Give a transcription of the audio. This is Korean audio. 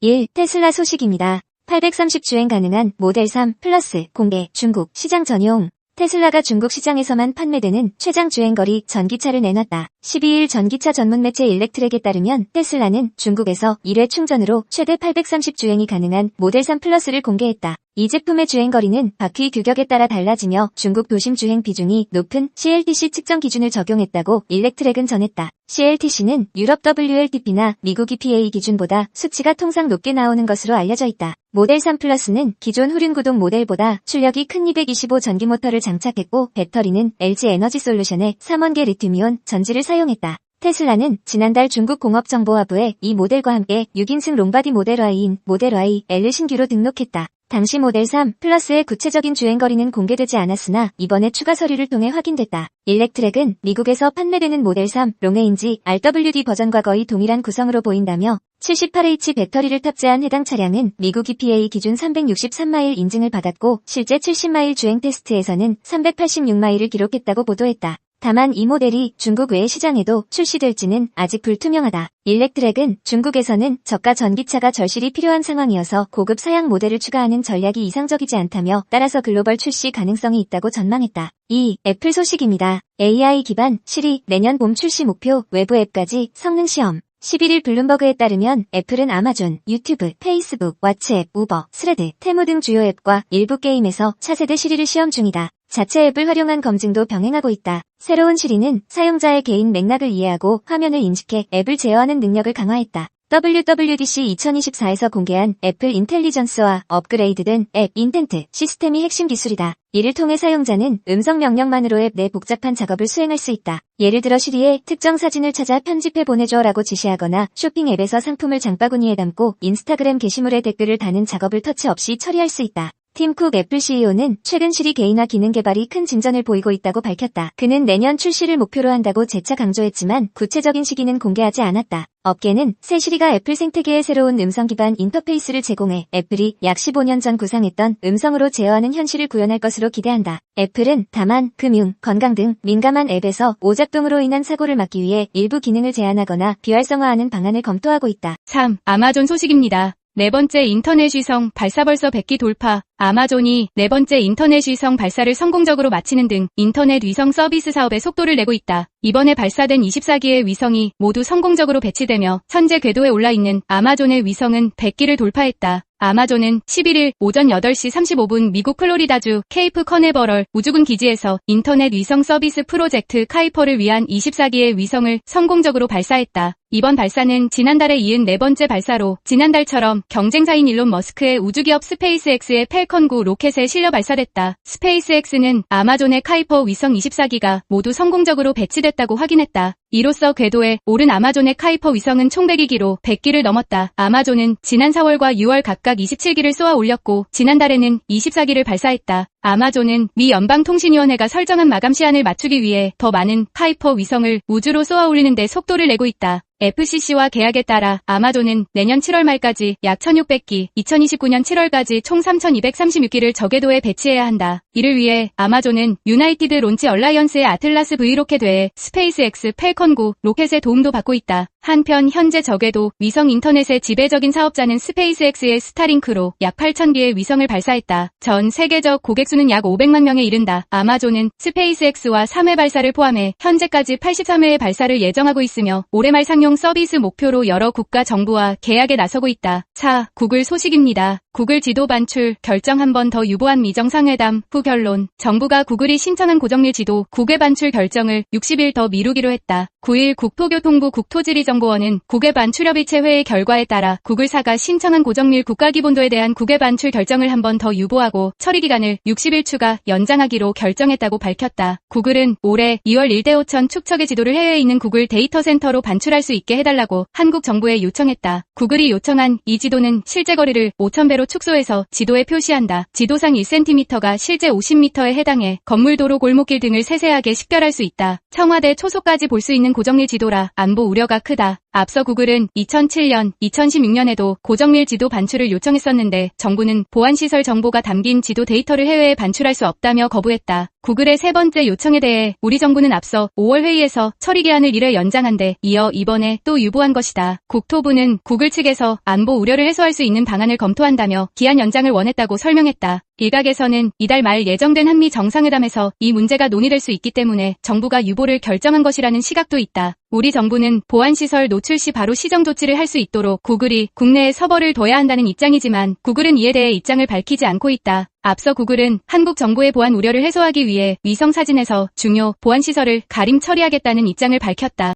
1. 테슬라 소식입니다. 830주행 가능한 모델 3 플러스 공개 중국 시장 전용. 테슬라가 중국 시장에서만 판매되는 최장 주행거리 전기차를 내놨다. 12일 전기차 전문 매체 일렉트렉에 따르면 테슬라는 중국에서 1회 충전으로 최대 830주행이 가능한 모델 3 플러스를 공개했다. 이 제품의 주행거리는 바퀴 규격에 따라 달라지며 중국 도심 주행 비중이 높은 CLTC 측정 기준을 적용했다고 일렉트렉은 전했다. CLTC는 유럽 WLTP나 미국 EPA 기준보다 수치가 통상 높게 나오는 것으로 알려져 있다. 모델 3 플러스는 기존 후륜구동 모델보다 출력이 큰 225 전기 모터를 장착했고 배터리는 LG 에너지 솔루션의 3원계 리튬이온 전지를 사용했다. 테슬라는 지난달 중국 공업정보화부에 이 모델과 함께 6인승 롱바디 모델 Y인 모델 Y L 신규로 등록했다. 당시 모델 3 플러스의 구체적인 주행거리는 공개되지 않았으나 이번에 추가 서류를 통해 확인됐다. 일렉트렉은 미국에서 판매되는 모델 3 롱레인지 RWD 버전과 거의 동일한 구성으로 보인다며 78H 배터리를 탑재한 해당 차량은 미국 EPA 기준 363마일 인증을 받았고 실제 70마일 주행 테스트에서는 386마일을 기록했다고 보도했다. 다만 이 모델이 중국 외 시장에도 출시될지는 아직 불투명하다. 일렉트렉은 중국에서는 저가 전기차가 절실히 필요한 상황이어서 고급 사양 모델을 추가하는 전략이 이상적이지 않다며 따라서 글로벌 출시 가능성이 있다고 전망했다. 2. 애플 소식입니다. AI 기반 시리 내년 봄 출시 목표 외부 앱까지 성능 시험. 11일 블룸버그에 따르면 애플은 아마존, 유튜브, 페이스북, 왓츠앱, 우버, 스레드, 테무 등 주요 앱과 일부 게임에서 차세대 시리를 시험 중이다. 자체 앱을 활용한 검증도 병행하고 있다. 새로운 시리는 사용자의 개인 맥락을 이해하고 화면을 인식해 앱을 제어하는 능력을 강화했다. WWDC 2024에서 공개한 애플 인텔리전스와 업그레이드된 앱 인텐트 시스템이 핵심 기술이다. 이를 통해 사용자는 음성 명령만으로 앱 내 복잡한 작업을 수행할 수 있다. 예를 들어 시리에 특정 사진을 찾아 편집해 보내줘라고 지시하거나 쇼핑 앱에서 상품을 장바구니에 담고 인스타그램 게시물에 댓글을 다는 작업을 터치 없이 처리할 수 있다. 팀 쿡 애플 CEO는 최근 시리 개인화 기능 개발이 큰 진전을 보이고 있다고 밝혔다. 그는 내년 출시를 목표로 한다고 재차 강조했지만 구체적인 시기는 공개하지 않았다. 업계는 새 시리가 애플 생태계의 새로운 음성 기반 인터페이스를 제공해 애플이 약 15년 전 구상했던 음성으로 제어하는 현실을 구현할 것으로 기대한다. 애플은 다만 금융, 건강 등 민감한 앱에서 오작동으로 인한 사고를 막기 위해 일부 기능을 제한하거나 비활성화하는 방안을 검토하고 있다. 3. 아마존 소식입니다. 네 번째 인터넷 위성 발사 벌써 100기 돌파. 아마존이 네 번째 인터넷 위성 발사를 성공적으로 마치는 등 인터넷 위성 서비스 사업에 속도를 내고 있다. 이번에 발사된 24기의 위성이 모두 성공적으로 배치되며 현재 궤도에 올라있는 아마존의 위성은 100기를 돌파했다. 아마존은 11일 오전 8시 35분 미국 플로리다주 케이프 커네버럴 우주군 기지에서 인터넷 위성 서비스 프로젝트 카이퍼를 위한 24기의 위성을 성공적으로 발사했다. 이번 발사는 지난달에 이은 네 번째 발사로 지난달처럼 경쟁사인 일론 머스크의 우주기업 스페이스X의 펠컨 9 로켓에 실려 발사됐다. 스페이스X는 아마존의 카이퍼 위성 24기가 모두 성공적으로 배치됐다고 확인했다. 이로써 궤도에 오른 아마존의 카이퍼 위성은 총 102기로 100기를 넘었다. 아마존은 지난 4월과 6월 각각 27기를 쏘아 올렸고 지난달에는 24기를 발사했다. 아마존은 미 연방통신위원회가 설정한 마감 시한을 맞추기 위해 더 많은 카이퍼 위성을 우주로 쏘아 올리는 데 속도를 내고 있다. FCC와 계약에 따라 아마존은 내년 7월 말까지 약 1600기, 2029년 7월까지 총 3236기를 저궤도에 배치해야 한다. 이를 위해 아마존은 유나이티드 론치 얼라이언스의 아틀라스 V 로켓 외에 스페이스X 펠컨 9 로켓의 도움도 받고 있다. 한편 현재 저궤도 위성 인터넷의 지배적인 사업자는 스페이스X의 스타링크로 약 8000기의 위성을 발사했다. 전 세계적 고객 수는 약 500만 명에 이른다. 아마존은 스페이스X와 3회 발사를 포함해 현재까지 83회의 발사를 예정하고 있으며 올해 말 상용 서비스 목표로 여러 국가 정부와 계약에 나서고 있다. 4. 구글 소식입니다. 구글 지도 반출 결정 한 번 더 유보한 미정상회담 후 결론. 정부가 구글이 신청한 고정밀 지도 국외 반출 결정을 60일 더 미루기로 했다. 9일 국토교통부 국토지리정보원은 국외 반출협의체 회의 결과에 따라 구글사가 신청한 고정밀 국가기본도에 대한 국외 반출 결정을 한 번 더 유보하고 처리기간을 60일 추가 연장하기로 결정했다고 밝혔다. 구글은 올해 2월 일대오천 축척의 지도를 해외에 있는 구글 데이터 센터로 반출할 수 있게 해달라고 한국 정부에 요청했다. 구글이 요청한 이 지도는 실제 거리를 5000배로 축소해서 지도에 표시한다. 지도상 1cm가 실제 50m에 해당해 건물, 도로, 골목길 등을 세세하게 식별할 수 있다. 청와대 초소까지 볼 수 있는 고정밀 지도라 안보 우려가 크다. 앞서 구글은 2007년, 2016년에도 고정밀 지도 반출을 요청했었는데 정부는 보안시설 정보가 담긴 지도 데이터를 해외에 반출할 수 없다며 거부했다. 구글의 세 번째 요청에 대해 우리 정부는 앞서 5월 회의에서 처리 기한을 1회 연장한 데 이어 이번에 또 유보한 것이다. 국토부는 구글 측에서 안보 우려를 해소할 수 있는 방안을 검토한다며 기한 연장을 원했다고 설명했다. 일각에서는 이달 말 예정된 한미 정상회담에서 이 문제가 논의될 수 있기 때문에 정부가 유보를 결정한 것이라는 시각도 있다. 우리 정부는 보안시설 노출 시 바로 시정 조치를 할 수 있도록 구글이 국내에 서버를 둬야 한다는 입장이지만 구글은 이에 대해 입장을 밝히지 않고 있다. 앞서 구글은 한국 정부의 보안 우려를 해소하기 위해 위성 사진에서 중요 보안시설을 가림 처리하겠다는 입장을 밝혔다.